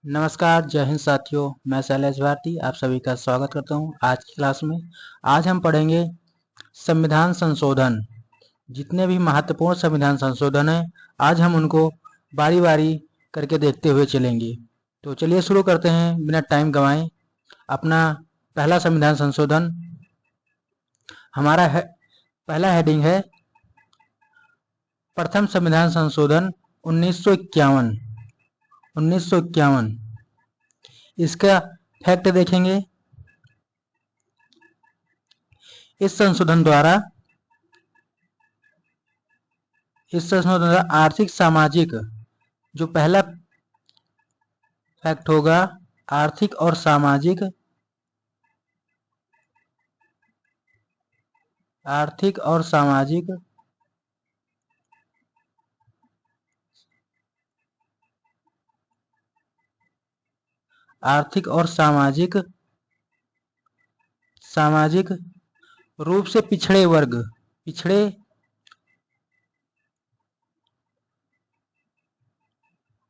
नमस्कार, जय हिंद साथियों। मैं शैलेश भारती आप सभी का स्वागत करता हूं आज की क्लास में। आज हम पढ़ेंगे संविधान संशोधन। जितने भी महत्वपूर्ण संविधान संशोधन हैं, आज हम उनको बारी बारी करके देखते हुए चलेंगे। तो चलिए शुरू करते हैं बिना टाइम गंवाए। अपना पहला संविधान संशोधन हमारा पहला हेडिंग है प्रथम संविधान संशोधन 1951। 1951 इसका फैक्ट देखेंगे। इस संशोधन द्वारा आर्थिक सामाजिक, जो पहला फैक्ट होगा, आर्थिक और सामाजिक आर्थिक और सामाजिक आर्थिक और सामाजिक रूप से पिछड़े वर्ग,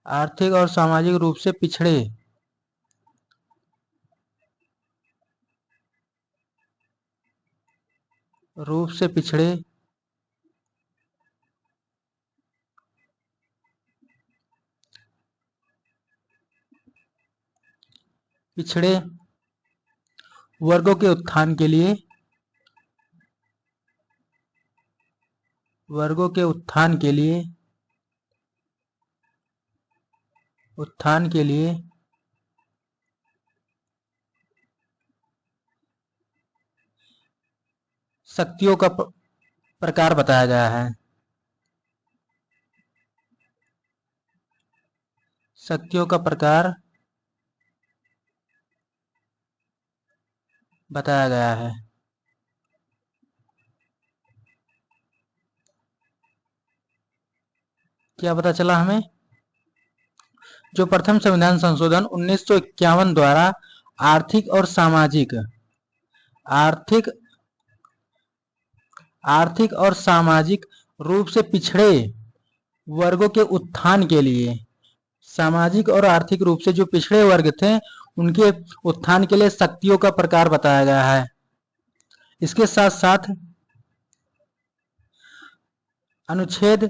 आर्थिक और सामाजिक रूप से पिछड़े पिछड़े वर्गों के उत्थान के लिए शक्तियों का प्रकार बताया गया है। शक्तियों का प्रकार बताया गया है। क्या पता चला हमें? जो प्रथम संविधान संशोधन 1951 द्वारा आर्थिक और सामाजिक रूप से पिछड़े वर्गों के उत्थान के लिए, सामाजिक और आर्थिक रूप से जो पिछड़े वर्ग थे उनके उत्थान के लिए शक्तियों का प्रकार बताया गया है। इसके साथ साथ अनुच्छेद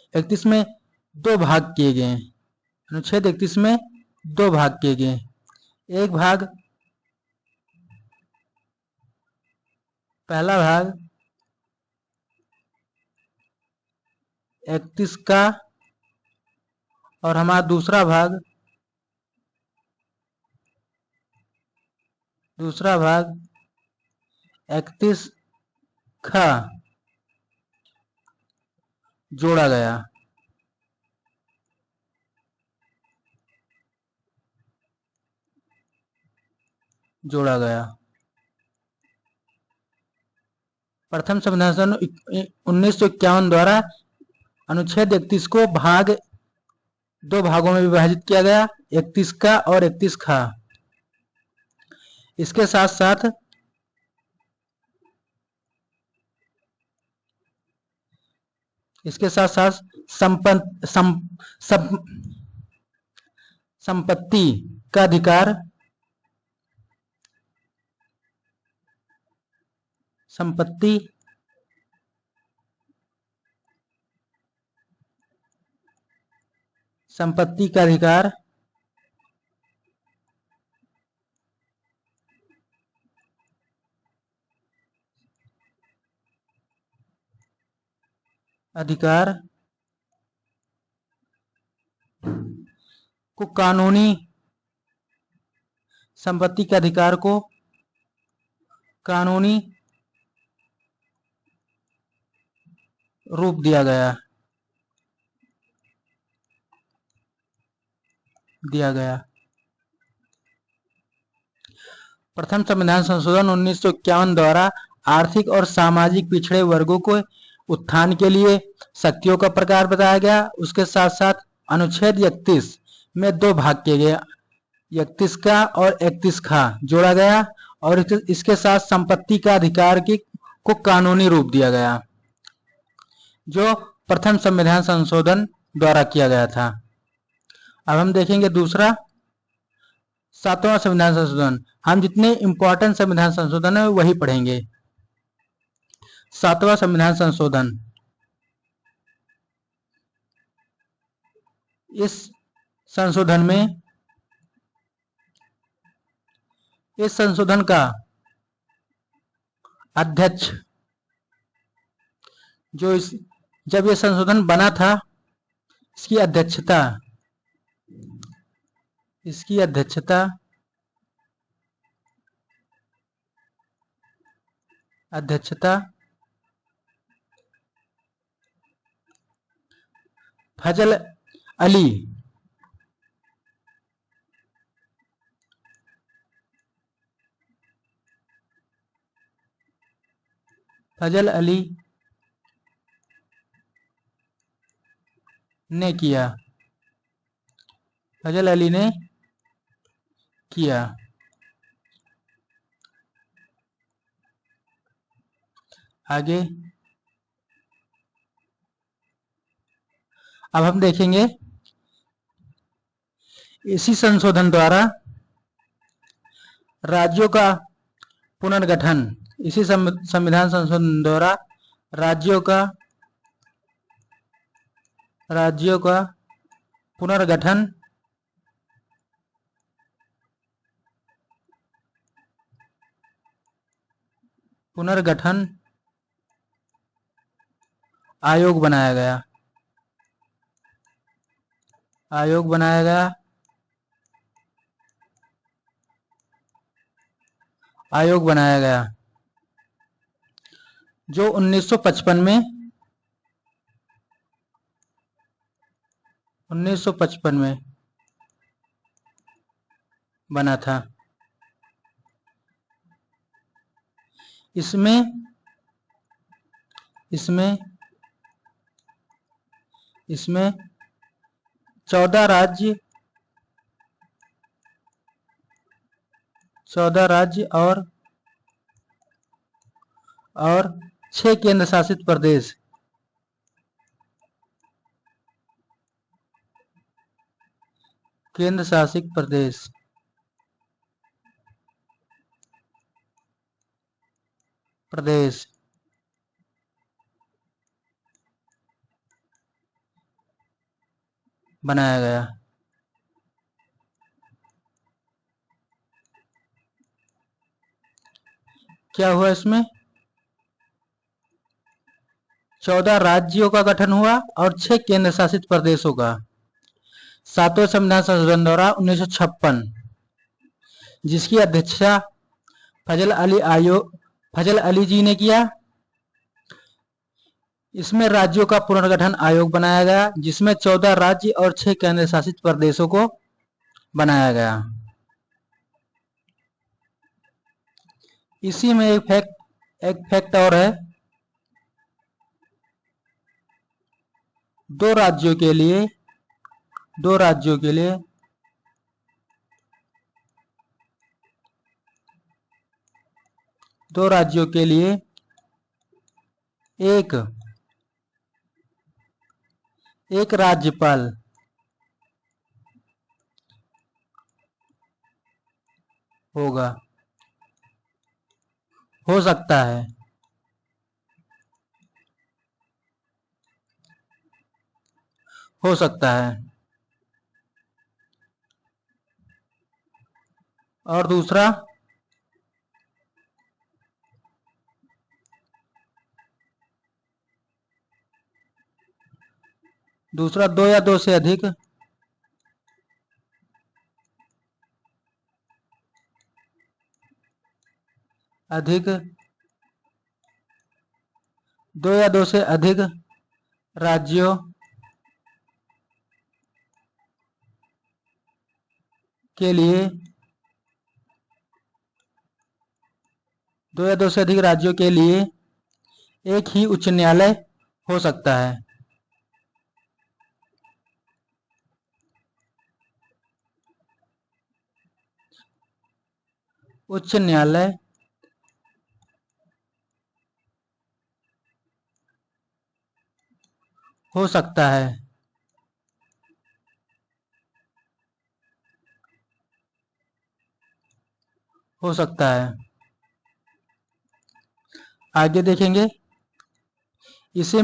31 में दो भाग किए गए। अनुच्छेद 31 में दो भाग किए गए। एक भाग, पहला भाग 31 का और हमारा दूसरा भाग 31 का जोड़ा गया। प्रथम संविधान 1951 द्वारा अनुच्छेद 31 को दो भागों में विभाजित किया गया, 31 का और 31 का। इसके साथ साथ संपत्ति का अधिकार, संपत्ति का अधिकार को संपत्ति के अधिकार को कानूनी रूप दिया गया। प्रथम संविधान संशोधन 1951 द्वारा आर्थिक और सामाजिक पिछड़े वर्गों को उत्थान के लिए शक्तियों का प्रकार बताया गया। उसके साथ साथ अनुच्छेद 31 में दो भाग किए गए, 31 का और 31 का जोड़ा गया, और इसके साथ संपत्ति का अधिकार को कानूनी रूप दिया गया, जो प्रथम संविधान संशोधन द्वारा किया गया था। अब हम देखेंगे दूसरा, सातवां संविधान संशोधन। हम जितने इंपॉर्टेंट संविधान संशोधन है वही पढ़ेंगे। सातवां संविधान संशोधन, इस संशोधन में, इस संशोधन का अध्यक्ष, जो इस जब यह संशोधन बना था, इसकी अध्यक्षता फजल अली ने किया, फजल अली ने किया। आगे अब हम देखेंगे, इसी संशोधन द्वारा राज्यों का पुनर्गठन, इसी संविधान संशोधन द्वारा राज्यों का पुनर्गठन आयोग बनाया गया, जो 1955 में बना था। इसमें 14 राज्य और 6 केंद्र शासित प्रदेश बनाया गया। क्या हुआ इसमें? 14 राज्यों का गठन हुआ और 6 केंद्र शासित प्रदेशों का। सातवें संविधान संशोधन द्वारा 1956, जिसकी अध्यक्षता फजल अली जी ने किया। इसमें राज्यों का पुनर्गठन आयोग बनाया गया, जिसमें 14 राज्य और 6 केंद्र शासित प्रदेशों को बनाया गया। इसी में एक फैक्ट और है, 2 राज्यों के लिए एक राज्यपाल होगा, हो सकता है। और दूसरा, दो या दो से अधिक राज्यों के लिए 2 या 2 से अधिक राज्यों के लिए एक ही उच्च न्यायालय हो सकता है। उच्च न्यायालय हो सकता है। हो सकता है। आगे देखेंगे, इसे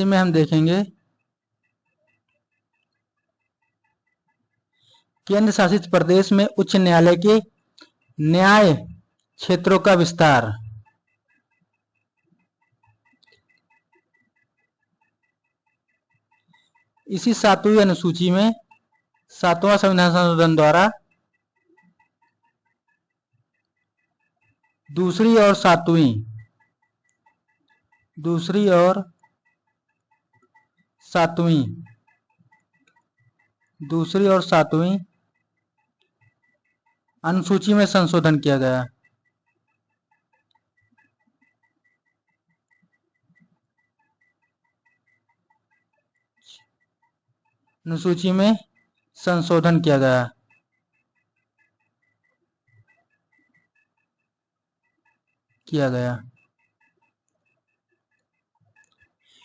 में हम देखेंगे केंद्र शासित प्रदेश में उच्च न्यायालय के न्याय क्षेत्रों का विस्तार। इसी 7वीं अनुसूची में 7वां संविधान संशोधन द्वारा दूसरी और सातवीं दूसरी और सातवीं अनुसूची में संशोधन किया गया। अनुसूची में संशोधन किया गया।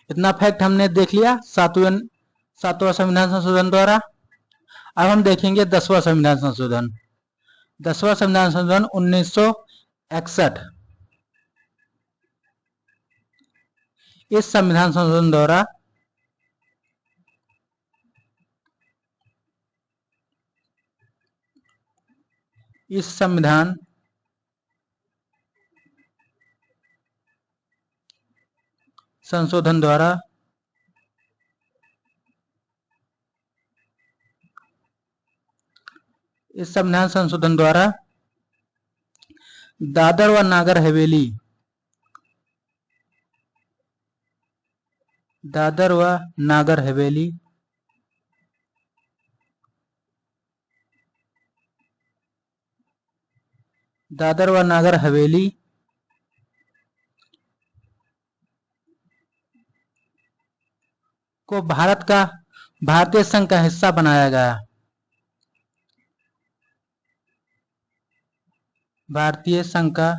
इतना फैक्ट हमने देख लिया सातवां संविधान संशोधन द्वारा। अब हम देखेंगे 10वां संविधान संशोधन। 10वां संविधान संशोधन 1961। इस संविधान संशोधन द्वारा इस संविधान संशोधन द्वारा दादर व नागर हवेली दादर व नागर हवेली दादर व नागर हवेली को भारतीय संघ का हिस्सा बनाया गया। भारतीय संघ का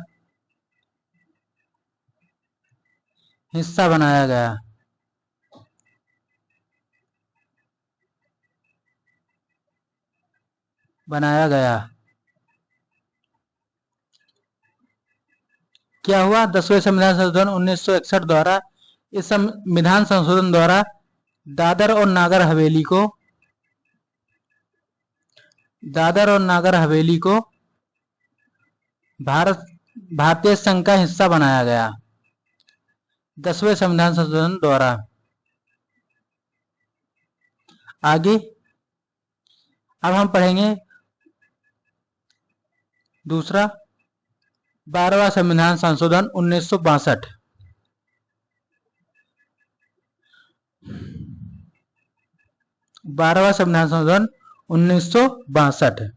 हिस्सा बनाया गया। क्या हुआ? 10वें संविधान संशोधन 1961 द्वारा इस संविधान संशोधन द्वारा दादर और नागर हवेली को भारतीय संघ का हिस्सा बनाया गया। 10वें संविधान संशोधन द्वारा। आगे अब हम पढ़ेंगे दूसरा 12वां संविधान संशोधन 1962। 12वां संविधान संशोधन 1962।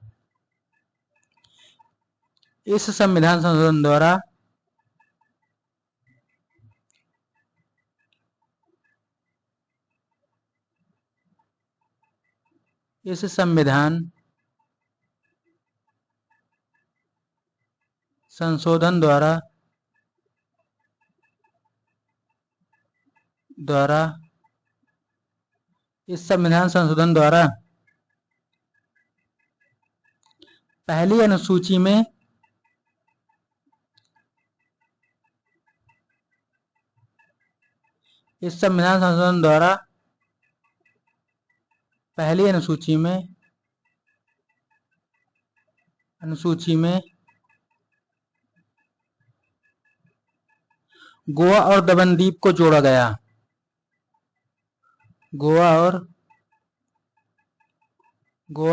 इस संविधान संशोधन द्वारा इस संविधान संशोधन द्वारा पहली अनुसूची में इस संविधान संशोधन द्वारा पहली अनुसूची में गोवा और दमन द्वीप को जोड़ा गया। गोवा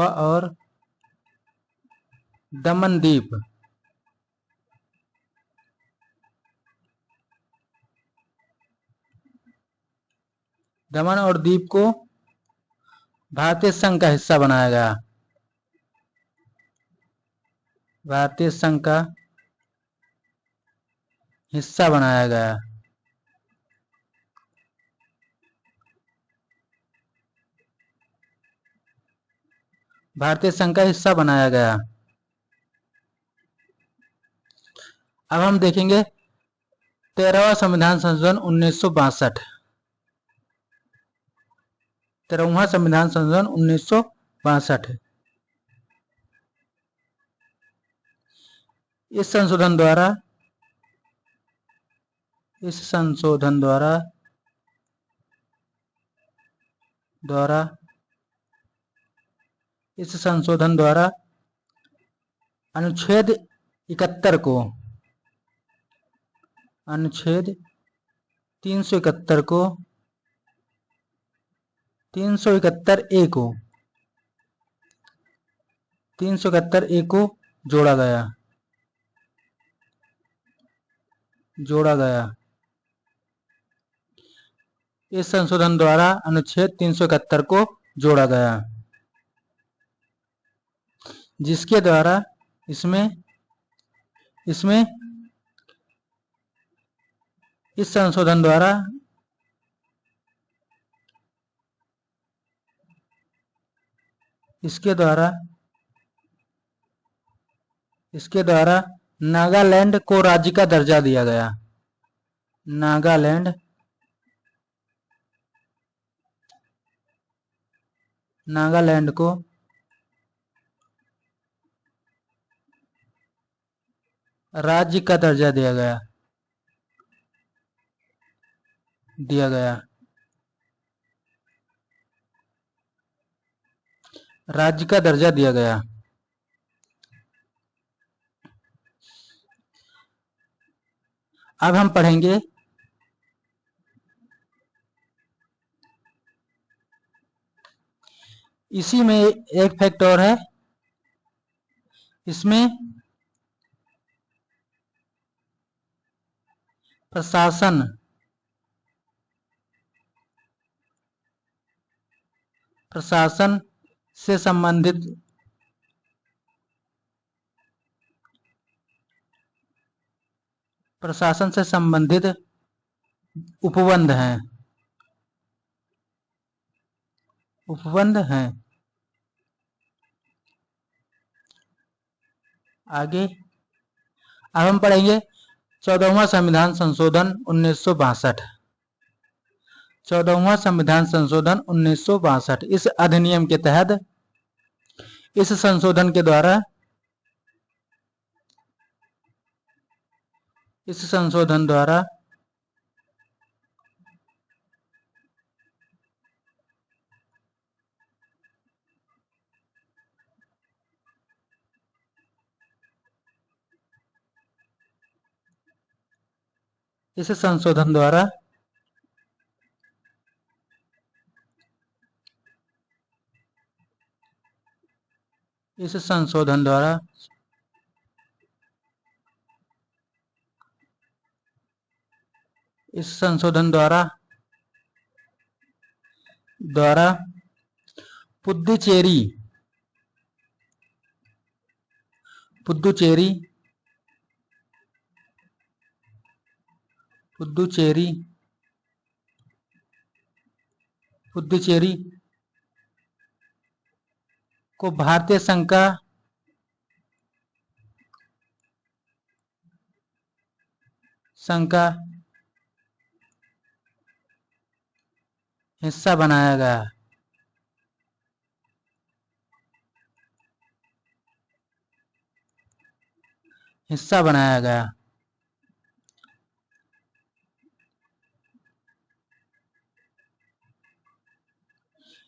और दमन द्वीप दमन और दीप को भारतीय संघ का हिस्सा बनाया गया। भारतीय संघ का हिस्सा बनाया गया। भारतीय संघ का हिस्सा बनाया गया। अब हम देखेंगे 13वां संविधान संशोधन 1962। 13वां संविधान संशोधन 1962। इस संशोधन द्वारा अनुच्छेद 71 को, अनुच्छेद 371 को, 371 ए को, 371 ए को जोड़ा गया। इस संशोधन द्वारा अनुच्छेद 371 को जोड़ा गया, जिसके द्वारा इसमें इस संशोधन द्वारा इसके द्वारा नागालैंड को राज्य का दर्जा दिया गया। नागालैंड को राज्य का दर्जा दिया गया। राज्य का दर्जा दिया गया। अब हम पढ़ेंगे इसी में एक फैक्ट और है। इसमें प्रशासन से संबंधित उपबंध हैं। आगे अब हम पढ़ेंगे 14वां संविधान संशोधन 1962। 14वां संविधान संशोधन 1962। इस अधिनियम के तहत, इस संशोधन के द्वारा इस संशोधन द्वारा पुद्दुचेरी को भारतीय संघ का हिस्सा बनाया गया।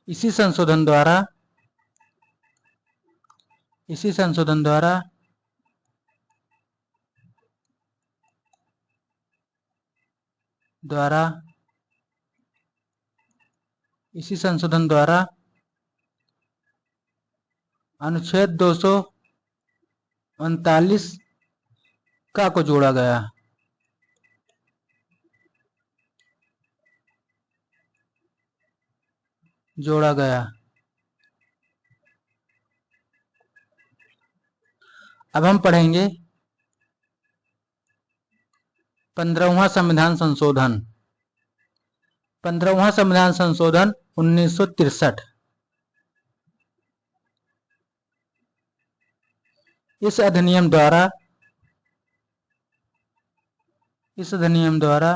इसी संशोधन द्वारा अनुच्छेद 239 का को जोड़ा गया। अब हम पढ़ेंगे 15वां संविधान संशोधन। 15वां संविधान संशोधन 1963। इस अधिनियम द्वारा इस अधिनियम द्वारा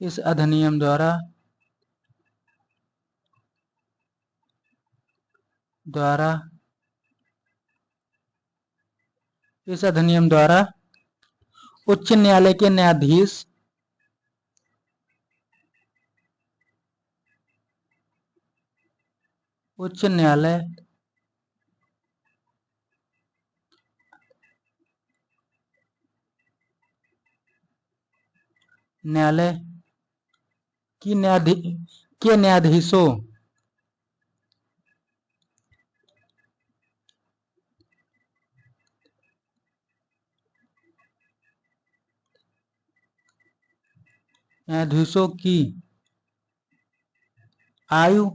इस अधिनियम द्वारा इस अधिनियम द्वारा उच्च न्यायालय के न्यायाधीश उच्च न्यायालय के न्यायाधीशों की आयु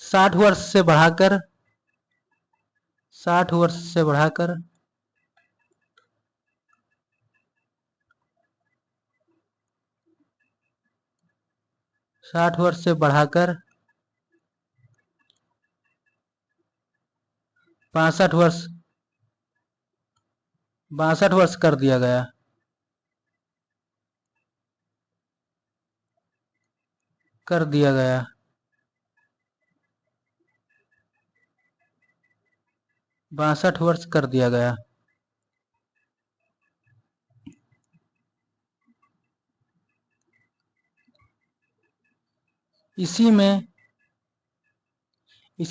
60 वर्ष से बढ़ाकर 60 वर्ष से बढ़ाकर 60 वर्ष से बढ़ाकर 62 वर्ष 62 वर्ष कर दिया गया। कर दिया गया 62 वर्ष कर दिया गया। इसी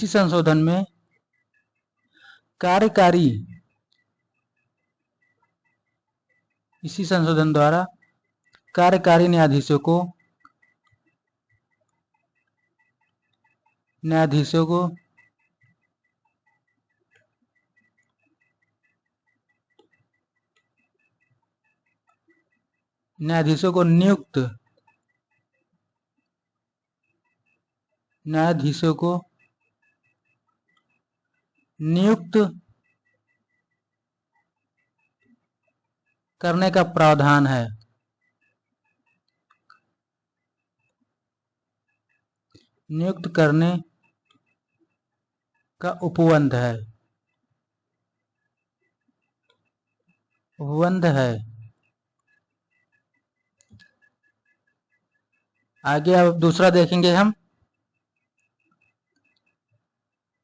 संशोधन में कार्यकारी इसी संशोधन द्वारा कार्यकारी न्यायाधीशों को नियुक्त करने का प्रावधान है। नियुक्त करने का उपबंध है। आगे अब दूसरा देखेंगे हम।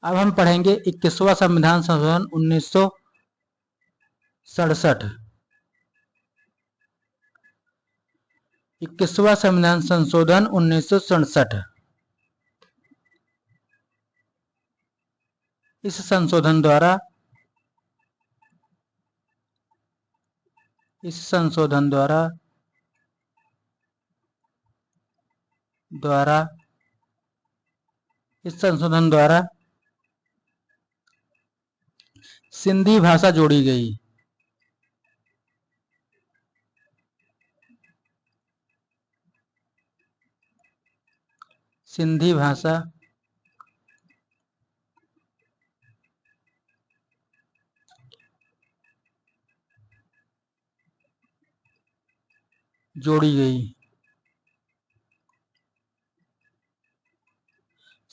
अब हम पढ़ेंगे 21वां संविधान संशोधन 1967। 21वां संविधान संशोधन 1967। इस संशोधन द्वारा सिंधी भाषा जोड़ी गई। सिंधी भाषा जोड़ी गई।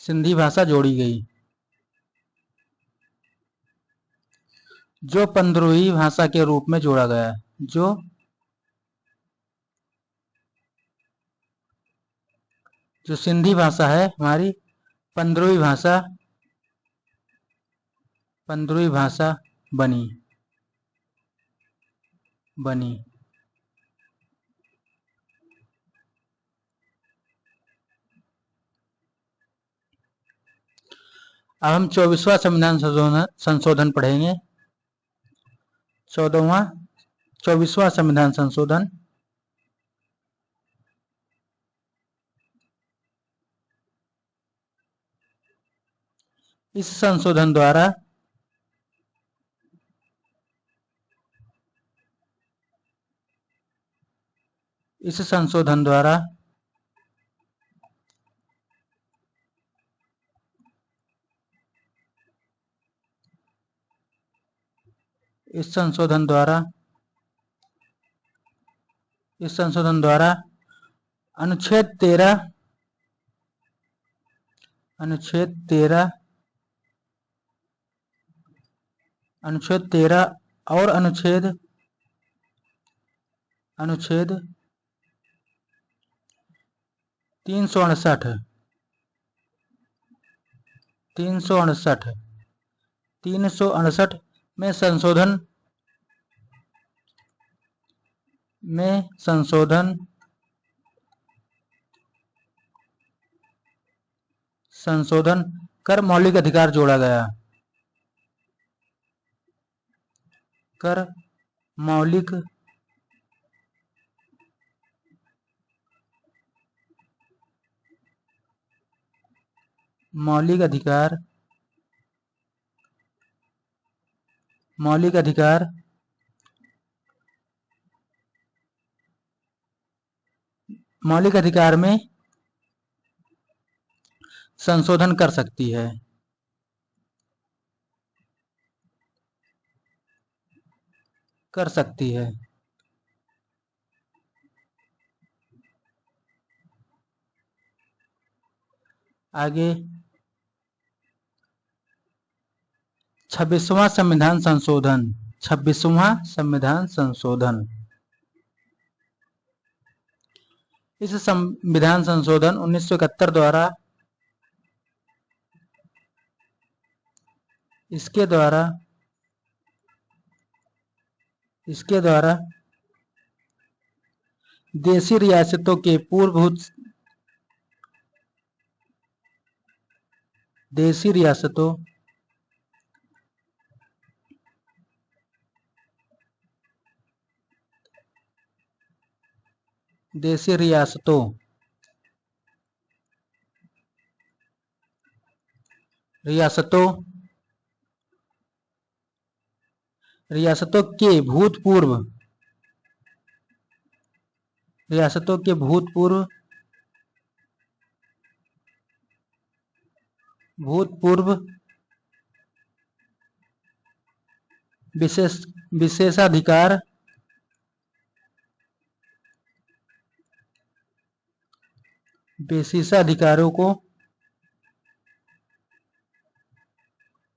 सिंधी भाषा जोड़ी गई जो 15वीं भाषा के रूप में जोड़ा गया। जो सिंधी भाषा है हमारी 15वीं भाषा बनी। अब हम 24वां संविधान संशोधन पढ़ेंगे। 24वां संविधान संशोधन। इस संशोधन द्वारा अनुच्छेद 13 और अनुच्छेद 368 में संशोधन कर मौलिक अधिकार जोड़ा गया। कर मौलिक अधिकार में संशोधन कर सकती है। आगे 26वां संविधान संशोधन। इस संविधान संशोधन 1971 द्वारा इसके द्वारा देशी रियासतों के रियासतों के भूतपूर्व विशेषाधिकारों को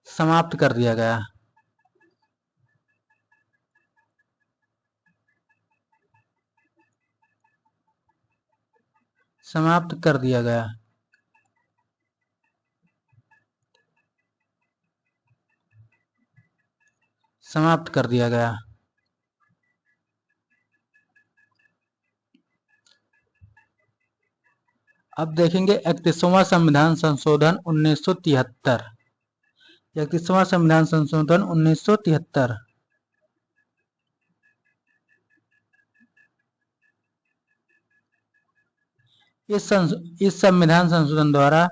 समाप्त कर दिया गया। अब देखेंगे 31वां संविधान संशोधन 1973। 31वां संविधान संशोधन 1973। इस संविधान संशोधन द्वारा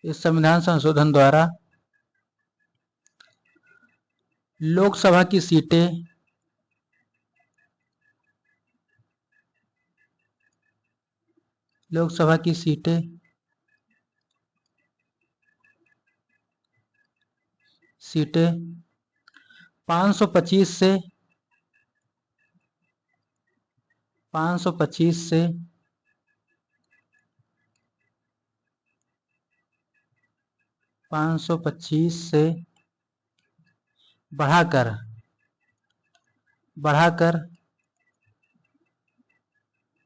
इस संविधान संशोधन द्वारा लोकसभा की सीटें 525 से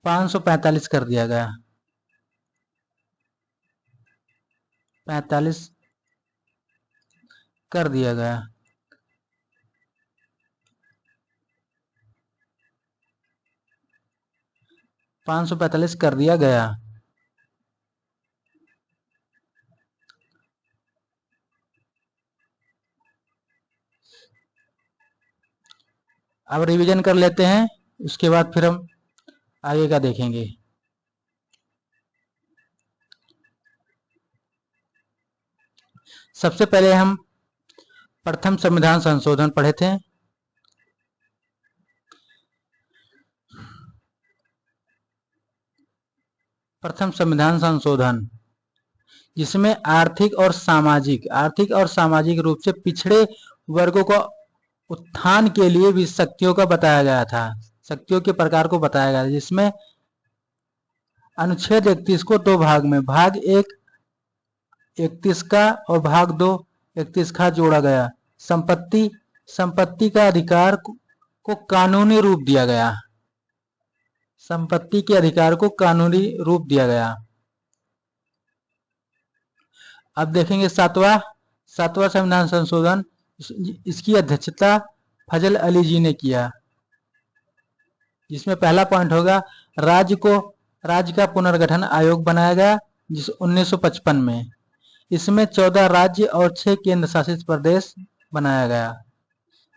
545 कर दिया गया। 45 कर दिया गया। 545 कर दिया गया। अब रिवीजन कर लेते हैं, उसके बाद फिर हम आगे का देखेंगे। सबसे पहले हम प्रथम संविधान संशोधन पढ़े थे। प्रथम संविधान संशोधन जिसमें आर्थिक और सामाजिक रूप से पिछड़े वर्गों को उत्थान के लिए भी शक्तियों का बताया गया था, शक्तियों के प्रकार को बताया गया था, जिसमें अनुच्छेद 31 को दो भाग में, भाग 1 31 का और भाग 2 31 का जोड़ा गया। संपत्ति का अधिकार को कानूनी रूप दिया गया, संपत्ति के अधिकार को कानूनी रूप दिया गया। अब देखेंगे सातवां संविधान संशोधन, इसकी अध्यक्षता फजल अली जी ने किया, जिसमें पहला पॉइंट होगा राज्य का पुनर्गठन आयोग बनाया गया जिस 1955 में। इसमें 14 राज्य और 6 केंद्र शासित प्रदेश बनाया गया,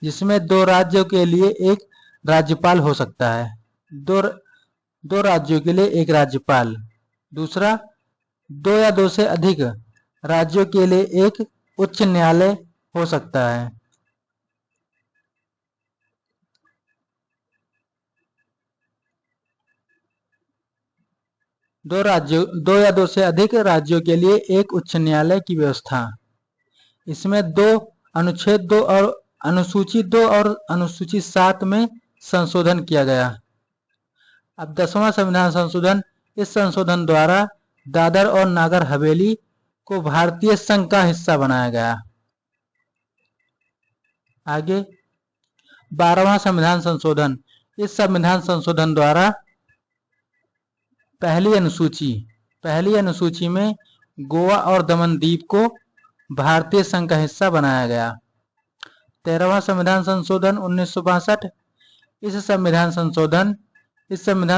जिसमें 2 राज्यों के लिए एक राज्यपाल हो सकता है, दो राज्यों के लिए एक राज्यपाल। दूसरा, 2 या 2 से अधिक राज्यों के लिए एक उच्च न्यायालय हो सकता है। दो या 2 से अधिक राज्यों के लिए एक उच्च न्यायालय की व्यवस्था। इसमें अनुच्छेद 2 और अनुसूची 2 और अनुसूची 7 में संशोधन किया गया। अब 10वां संविधान संशोधन, इस संशोधन द्वारा दादर और नागर हवेली को भारतीय संघ का हिस्सा बनाया गया। आगे 12वां संविधान संशोधन, इस संविधान संशोधन द्वारा पहली अनुसूची में गोवा और दमन द्वीप को भारतीय संघ का हिस्सा बनाया गया। 13वां संविधान संशोधन 1962, इस संविधान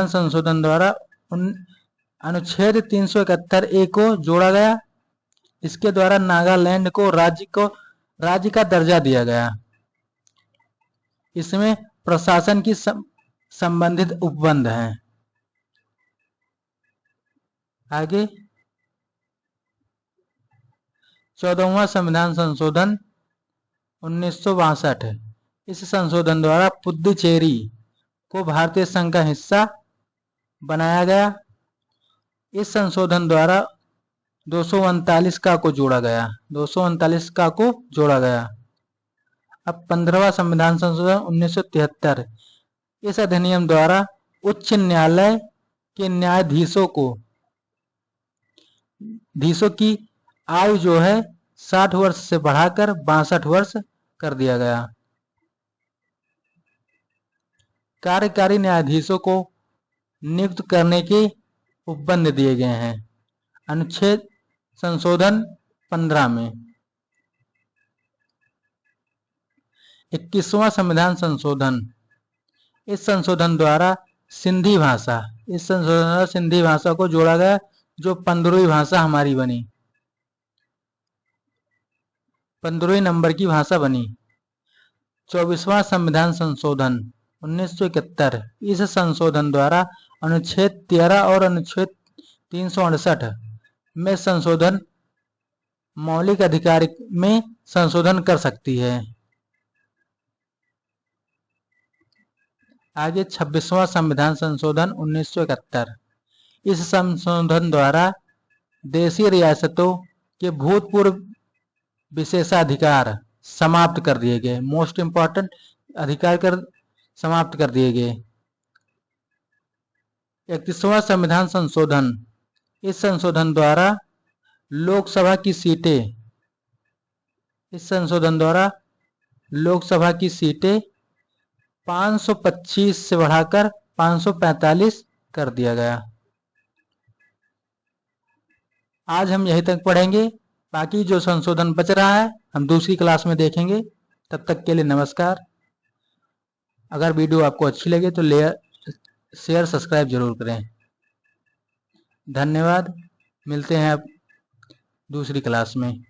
संशोधन द्वारा अनुच्छेद 371A को जोड़ा गया। इसके द्वारा नागालैंड को राज्य का दर्जा दिया गया। इसमें प्रशासन की संबंधित उपबंध हैं। आगे 14वां संविधान संशोधन 1962, इस संशोधन द्वारा पुद्दुचेरी को भारतीय संघ का हिस्सा बनाया गया। इस संशोधन द्वारा 239 का को जोड़ा गया, 239 का को जोड़ा गया। अब 15वां संविधान संशोधन 1973, इस अधिनियम द्वारा उच्च न्यायालय के न्यायाधीशों की आयु जो है 60 वर्ष से बढ़ाकर 62 वर्ष कर दिया गया। कार्यकारी न्यायाधीशों को नियुक्त करने के उपबंध दिए गए हैं अनुच्छेद संशोधन 15 में। 21वां संविधान संशोधन, इस संशोधन द्वारा सिंधी भाषा को जोड़ा गया, जो 15वीं भाषा हमारी बनी, 15वें नंबर की भाषा बनी। 24वां संविधान संशोधन 1971, इस संशोधन द्वारा अनुच्छेद 13 और अनुच्छेद 368 में संशोधन मौलिक अधिकार में संशोधन कर सकती है। आगे 26वां संविधान संशोधन 1971, इस संशोधन द्वारा देशी रियासतों के भूतपूर्व विशेषाधिकार समाप्त कर दिए गए, मोस्ट इंपॉर्टेंट अधिकार समाप्त कर दिए गए। 31वां संविधान संशोधन, इस संशोधन द्वारा लोकसभा की सीटें 525 से बढ़ाकर 545 कर दिया गया। आज हम यहीं तक पढ़ेंगे, बाकी जो संशोधन बच रहा है हम दूसरी क्लास में देखेंगे। तब तक के लिए नमस्कार। अगर वीडियो आपको अच्छी लगे तो शेयर सब्सक्राइब जरूर करें। धन्यवाद। मिलते हैं अब दूसरी क्लास में।